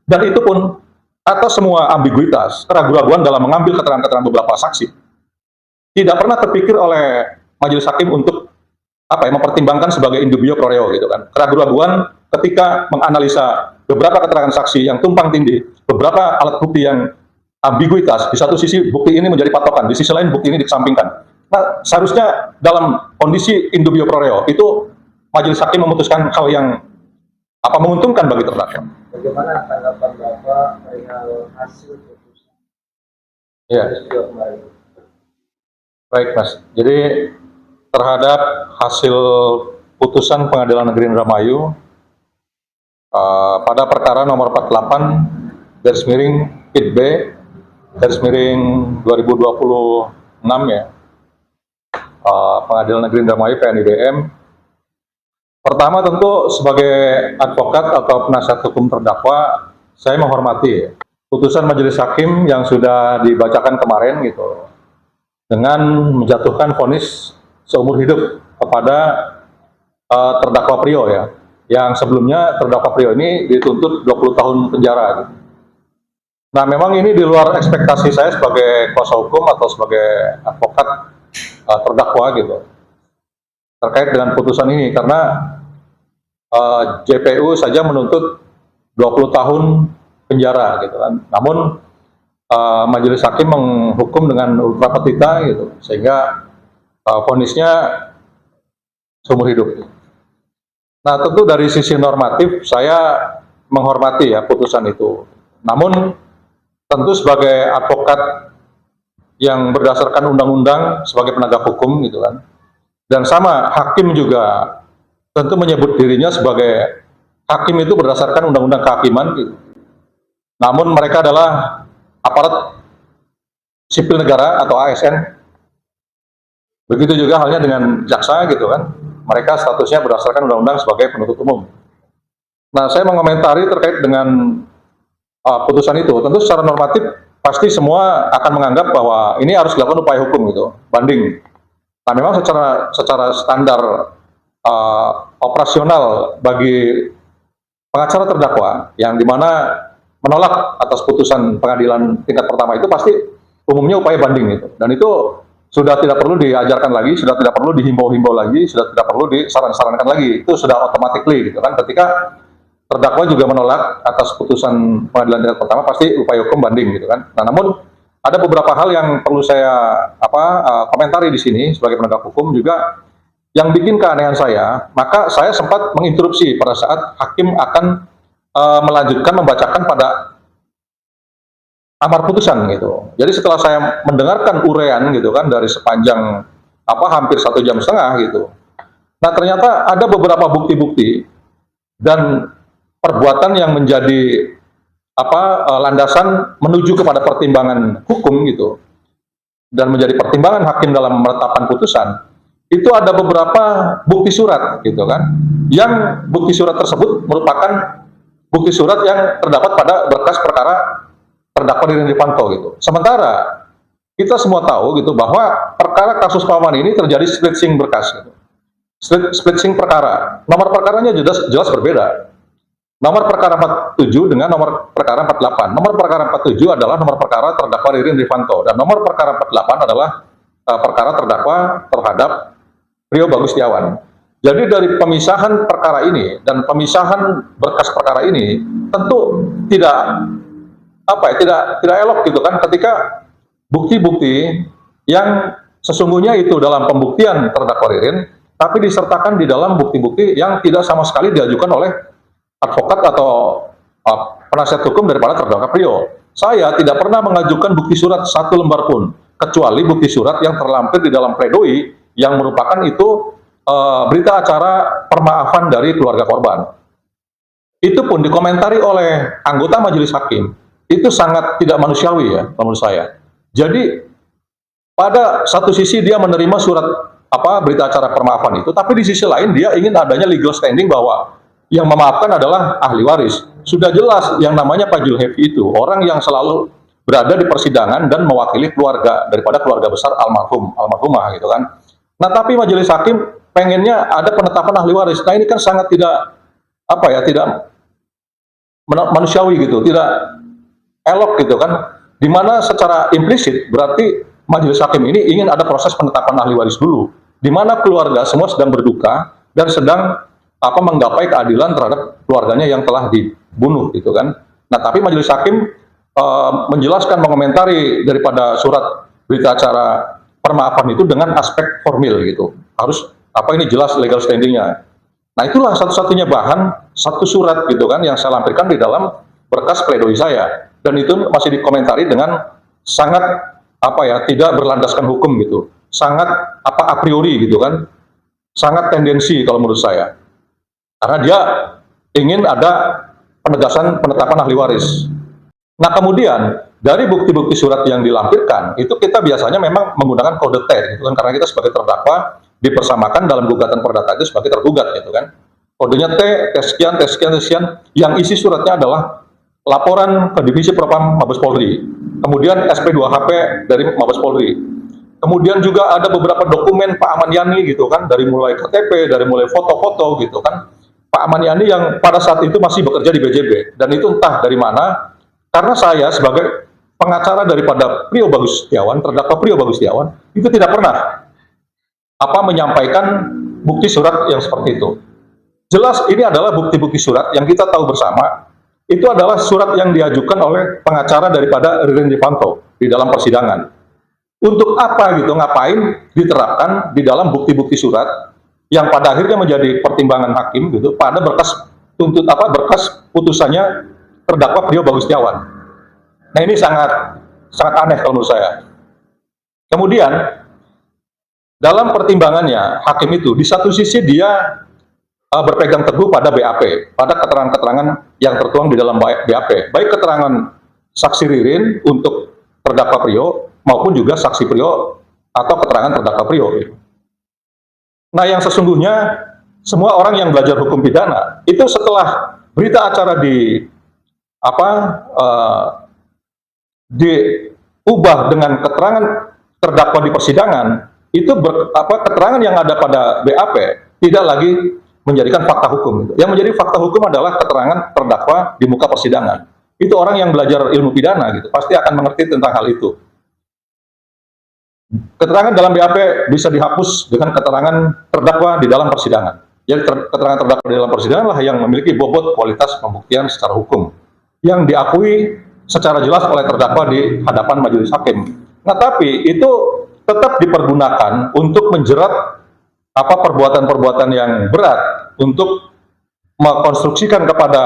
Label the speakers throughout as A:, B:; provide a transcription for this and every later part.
A: Dan itu pun atas semua ambiguitas, keraguan-keraguan dalam mengambil keterangan-keterangan beberapa saksi, tidak pernah terpikir oleh majelis hakim untuk mempertimbangkan sebagai in dubio pro reo gitu kan. Keraguan-keraguan ketika menganalisa beberapa keterangan saksi yang tumpang tindih, beberapa alat bukti yang ambiguitas, di satu sisi bukti ini menjadi patokan, di sisi lain bukti ini dikesampingkan. Nah, seharusnya dalam kondisi in dubio pro reo itu majelis hakim memutuskan hal yang menguntungkan bagi terdakwa.
B: Bagaimana tanggapan Bapak perihal hasil putusan?
A: Ya. Baik, Mas. Jadi terhadap hasil putusan Pengadilan Negeri Indramayu pada perkara nomor 48 garis miring PIT B garis miring 2026 ya, Pengadilan Negeri Indramayu PNIDM. Pertama tentu sebagai advokat atau penasihat hukum terdakwa, saya menghormati putusan majelis hakim yang sudah dibacakan kemarin gitu, dengan menjatuhkan vonis seumur hidup kepada terdakwa Prio ya, yang sebelumnya terdakwa Prio ini dituntut 20 tahun penjara gitu. Nah, memang ini di luar ekspektasi saya sebagai kuasa hukum atau sebagai advokat terdakwa gitu terkait dengan putusan ini, karena JPU saja menuntut 20 tahun penjara gitu kan. Namun majelis hakim menghukum dengan ultra petita gitu, sehingga vonisnya seumur hidup. Nah, tentu dari sisi normatif saya menghormati ya putusan itu. Namun tentu sebagai advokat yang berdasarkan undang-undang sebagai penegak hukum gitu kan, dan sama hakim juga tentu menyebut dirinya sebagai hakim itu berdasarkan undang-undang kehakiman gitu. Namun mereka adalah aparat sipil negara atau ASN. Begitu juga halnya dengan jaksa gitu kan, mereka statusnya berdasarkan undang-undang sebagai penuntut umum. Nah, saya mengomentari terkait dengan putusan itu. Tentu secara normatif pasti semua akan menganggap bahwa ini harus dilakukan upaya hukum gitu, banding. Nah, memang secara standar operasional bagi pengacara terdakwa yang dimana menolak atas putusan pengadilan tingkat pertama itu pasti umumnya upaya banding itu, dan itu sudah tidak perlu diajarkan lagi, sudah tidak perlu dihimbau-himbau lagi, sudah tidak perlu disaran-sarankan lagi, itu sudah automatically gitu kan. Ketika terdakwa juga menolak atas putusan pengadilan tingkat pertama pasti upaya hukum banding gitu kan. Nah, namun ada beberapa hal yang perlu saya komentari di sini sebagai penegak hukum juga yang bikin keanehan saya. Maka saya sempat menginterupsi pada saat hakim akan melanjutkan membacakan pada amar putusan gitu. Jadi setelah saya mendengarkan uraian gitu kan dari sepanjang hampir 1,5 jam gitu. Nah, ternyata ada beberapa bukti-bukti dan perbuatan yang menjadi landasan menuju kepada pertimbangan hukum gitu, dan menjadi pertimbangan hakim dalam menetapkan putusan. Itu ada beberapa bukti surat gitu kan, yang bukti surat tersebut merupakan bukti surat yang terdapat pada berkas perkara terdakwa Ririn Rifanto gitu. Sementara kita semua tahu gitu bahwa perkara kasus Paman ini terjadi splitsing berkas gitu. Splitsing perkara, nomor perkaranya jelas berbeda. Nomor perkara 47 dengan nomor perkara 48. Nomor perkara 47 adalah nomor perkara terdakwa Ririn Rifanto, dan nomor perkara 48 adalah perkara terdakwa terhadap Prio Bagus Setiawan. Jadi dari pemisahan perkara ini dan pemisahan berkas perkara ini tentu tidak elok gitu kan, ketika bukti-bukti yang sesungguhnya itu dalam pembuktian terdakwa Ririn, tapi disertakan di dalam bukti-bukti yang tidak sama sekali diajukan oleh advokat atau penasihat hukum daripada terdakwa Prio. Saya tidak pernah mengajukan bukti surat satu lembar pun, kecuali bukti surat yang terlampir di dalam pledoi yang merupakan itu berita acara permaafan dari keluarga korban. Itu pun dikomentari oleh anggota majelis hakim. Itu sangat tidak manusiawi ya menurut saya. Jadi pada satu sisi dia menerima surat berita acara permaafan itu, tapi di sisi lain dia ingin adanya legal standing bahwa yang memaafkan adalah ahli waris. Sudah jelas yang namanya Pak Julhefi itu orang yang selalu berada di persidangan dan mewakili keluarga daripada keluarga besar almarhumah gitu kan. Nah, tapi majelis hakim pengennya ada penetapan ahli waris. Nah, ini kan sangat tidak manusiawi gitu, tidak elok gitu kan, dimana secara implisit berarti majelis hakim ini ingin ada proses penetapan ahli waris dulu, dimana keluarga semua sedang berduka dan sedang menggapai keadilan terhadap keluarganya yang telah dibunuh gitu kan. Nah tapi majelis hakim menjelaskan, mengomentari daripada surat berita acara permaafan itu dengan aspek formil gitu, harus ini jelas legal standingnya. Nah itulah satu-satunya bahan, satu surat gitu kan yang saya lampirkan di dalam berkas pledoi saya, dan itu masih dikomentari dengan sangat tidak berlandaskan hukum gitu, sangat a priori gitu kan, sangat tendensi kalau menurut saya, karena dia ingin ada penegasan penetapan ahli waris. Nah kemudian dari bukti-bukti surat yang dilampirkan itu kita biasanya memang menggunakan kode T gitu kan, karena kita sebagai terdakwa dipersamakan dalam gugatan perdata itu sebagai tergugat gitu kan. Kodenya T sekian, yang isi suratnya adalah laporan ke Divisi Propam Mabes Polri, kemudian SP2HP dari Mabes Polri, kemudian juga ada beberapa dokumen Pak Aman Yani gitu kan, dari mulai KTP, dari mulai foto-foto gitu kan, Pak Aman Yani yang pada saat itu masih bekerja di BJB, dan itu entah dari mana, karena saya sebagai pengacara daripada Priyo Bagus Setiawan, terdakwa Priyo Bagus Setiawan, itu tidak pernah menyampaikan bukti surat yang seperti itu. Jelas ini adalah bukti-bukti surat yang kita tahu bersama, itu adalah surat yang diajukan oleh pengacara daripada Ririn Rifanto di dalam persidangan. Untuk apa gitu, ngapain diterapkan di dalam bukti-bukti surat yang pada akhirnya menjadi pertimbangan hakim gitu pada berkas berkas putusannya terdakwa Priyo Bagus Setiawan. Nah ini sangat aneh kalau menurut saya. Kemudian dalam pertimbangannya hakim itu di satu sisi dia berpegang teguh pada BAP, pada keterangan-keterangan yang tertuang di dalam BAP, baik keterangan saksi Ririn untuk terdakwa Priyo maupun juga saksi Priyo atau keterangan terdakwa Priyo. Nah yang sesungguhnya semua orang yang belajar hukum pidana itu setelah berita acara diubah dengan keterangan terdakwa di persidangan, itu keterangan yang ada pada BAP tidak lagi menjadikan fakta hukum. Yang menjadi fakta hukum adalah keterangan terdakwa di muka persidangan. Itu orang yang belajar ilmu pidana gitu pasti akan mengerti tentang hal itu. Keterangan dalam BAP bisa dihapus dengan keterangan terdakwa di dalam persidangan. Jadi keterangan terdakwa di dalam persidangan lah yang memiliki bobot kualitas pembuktian secara hukum yang diakui secara jelas oleh terdakwa di hadapan majelis hakim. Nah tapi itu tetap dipergunakan untuk menjerat perbuatan-perbuatan yang berat, untuk mengkonstruksikan kepada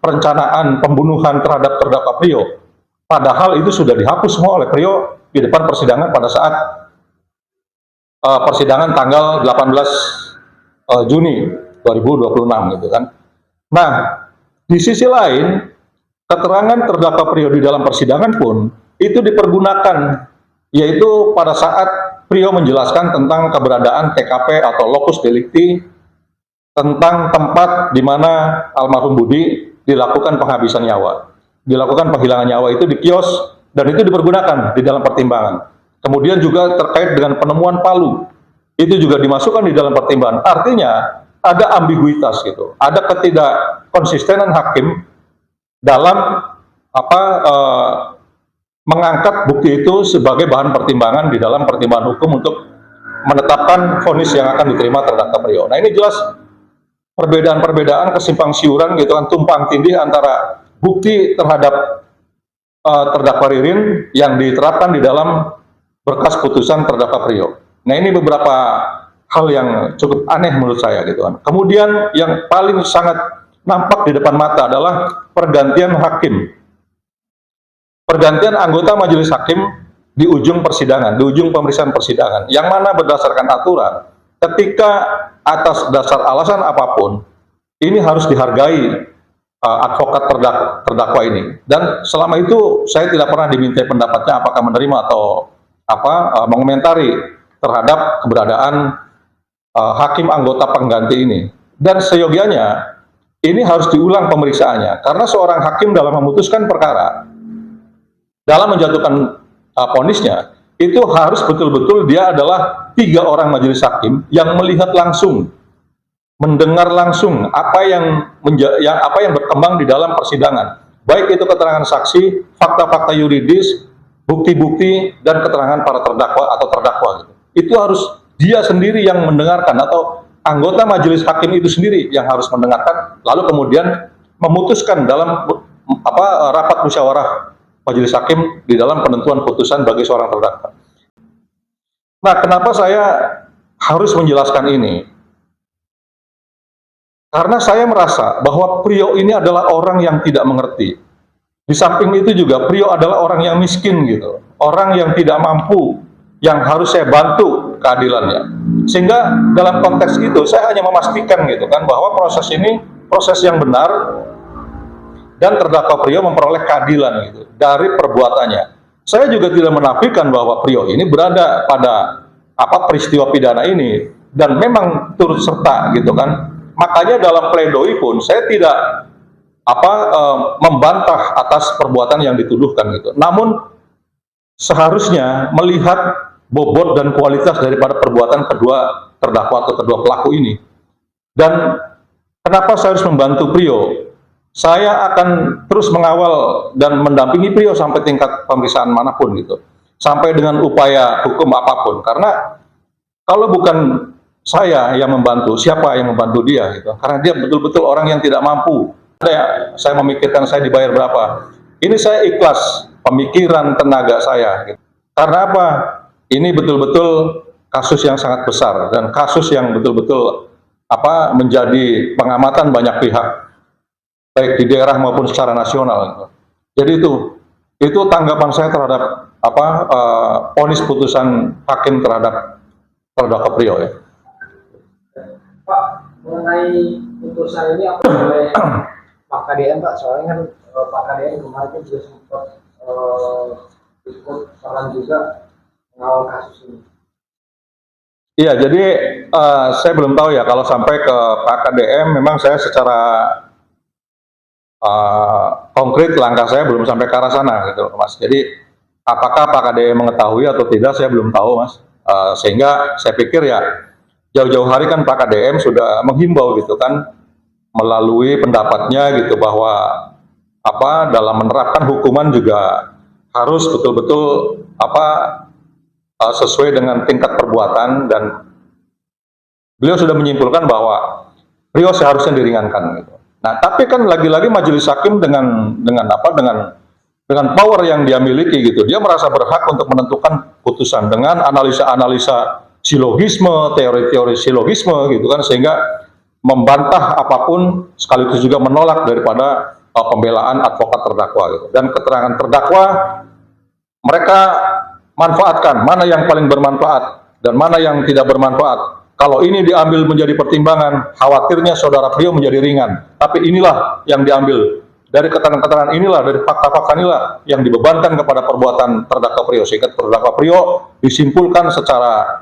A: perencanaan pembunuhan terhadap terdakwa Priyo. Padahal itu sudah dihapus semua oleh Priyo di depan persidangan pada saat persidangan tanggal 18 Juni 2026 gitu kan. Nah, di sisi lain keterangan terdakwa Priyo di dalam persidangan pun itu dipergunakan, yaitu pada saat Priyo menjelaskan tentang keberadaan TKP atau locus delicti, tentang tempat di mana almarhum Budi dilakukan penghabisan nyawa, dilakukan penghilangan nyawa itu di kios, dan itu dipergunakan di dalam pertimbangan. Kemudian juga terkait dengan penemuan Palu, itu juga dimasukkan di dalam pertimbangan. Artinya ada ambiguitas gitu, ada ketidakkonsistenan hakim dalam mengangkat bukti itu sebagai bahan pertimbangan di dalam pertimbangan hukum untuk menetapkan vonis yang akan diterima terdakwa Priyo. Nah ini jelas perbedaan-perbedaan, kesimpang siuran gitu kan, tumpang tindih antara bukti terhadap terdakwa Ririn yang diterapkan di dalam berkas putusan terdakwa Priyo. Nah ini beberapa hal yang cukup aneh menurut saya gitu kan. Kemudian yang paling sangat nampak di depan mata adalah pergantian hakim. Pergantian anggota majelis hakim di ujung persidangan, di ujung pemeriksaan persidangan, yang mana berdasarkan aturan, ketika atas dasar alasan apapun, ini harus dihargai advokat terdakwa ini. Dan selama itu saya tidak pernah dimintai pendapatnya apakah menerima atau mengomentari terhadap keberadaan hakim anggota pengganti ini. Dan seyogianya ini harus diulang pemeriksaannya, karena seorang hakim dalam memutuskan perkara, dalam menjatuhkan vonisnya, itu harus betul-betul dia adalah 3 orang majelis hakim yang melihat langsung, mendengar langsung apa yang berkembang di dalam persidangan, baik itu keterangan saksi, fakta-fakta yuridis, bukti-bukti, dan keterangan para terdakwa atau terdakwa. Itu harus dia sendiri yang mendengarkan, atau anggota majelis hakim itu sendiri yang harus mendengarkan, lalu kemudian memutuskan dalam rapat musyawarah majelis hakim di dalam penentuan putusan bagi seorang terdakwa. Nah, kenapa saya harus menjelaskan ini? Karena saya merasa bahwa Priyo ini adalah orang yang tidak mengerti. Di samping itu juga Priyo adalah orang yang miskin gitu, orang yang tidak mampu, yang harus saya bantu keadilannya. Sehingga dalam konteks itu saya hanya memastikan gitu kan bahwa proses ini proses yang benar dan terdakwa Priyo memperoleh keadilan gitu dari perbuatannya. Saya juga tidak menafikan bahwa Priyo ini berada pada peristiwa pidana ini dan memang turut serta gitu kan. Makanya dalam pledoi pun saya tidak membantah atas perbuatan yang dituduhkan gitu. Namun seharusnya melihat bobot dan kualitas daripada perbuatan kedua terdakwa atau kedua pelaku ini. Dan kenapa saya harus membantu Priyo? Saya akan terus mengawal dan mendampingi Priyo sampai tingkat pemeriksaan manapun gitu, sampai dengan upaya hukum apapun. Karena kalau bukan saya yang membantu, siapa yang membantu dia gitu? Karena dia betul-betul orang yang tidak mampu. Saya memikirkan saya dibayar berapa. Ini saya ikhlas pemikiran tenaga saya gitu. Karena apa? Ini betul-betul kasus yang sangat besar dan kasus yang betul-betul menjadi pengamatan banyak pihak, baik di daerah maupun secara nasional gitu. Jadi itu tanggapan saya terhadap vonis putusan hakim terhadap terdakwa Priyo ya.
B: Pak, mengenai putusan ini apa oleh Pak KDM Pak? Soalnya kan Pak KDM kemarin juga sempat ikut peran juga mengawal kasus ini.
A: Iya, jadi saya belum tahu ya kalau sampai ke Pak KDM. Memang saya secara konkret langkah saya belum sampai ke arah sana gitu, Mas. Jadi apakah Pak KDM mengetahui atau tidak saya belum tahu, Mas. Sehingga saya pikir ya jauh-jauh hari kan Pak KDM sudah menghimbau gitu kan melalui pendapatnya gitu bahwa dalam menerapkan hukuman juga harus betul-betul sesuai dengan tingkat perbuatan, dan beliau sudah menyimpulkan bahwa Priyo seharusnya diringankan gitu. Nah, tapi kan lagi-lagi majelis hakim dengan power yang dia miliki gitu, dia merasa berhak untuk menentukan putusan dengan analisa-analisa silogisme, teori-teori silogisme gitu kan, sehingga membantah apapun sekaligus juga menolak daripada pembelaan advokat terdakwa gitu. Dan keterangan terdakwa mereka manfaatkan mana yang paling bermanfaat dan mana yang tidak bermanfaat. Kalau ini diambil menjadi pertimbangan, khawatirnya saudara Priyo menjadi ringan. Tapi inilah yang diambil dari keterangan-keterangan inilah, dari fakta-fakta inilah yang dibebankan kepada perbuatan terdakwa Priyo, sehingga terdakwa Priyo disimpulkan secara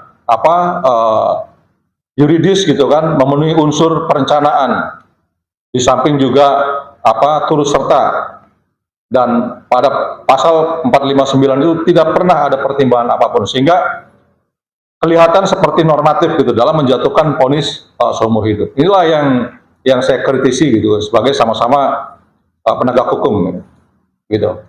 A: yuridis gitu kan, memenuhi unsur perencanaan, di samping juga turut serta, dan pada pasal 459 itu tidak pernah ada pertimbangan apapun, sehingga kelihatan seperti normatif gitu dalam menjatuhkan vonis seumur hidup. Inilah yang saya kritisi gitu sebagai sama-sama penegak hukum gitu.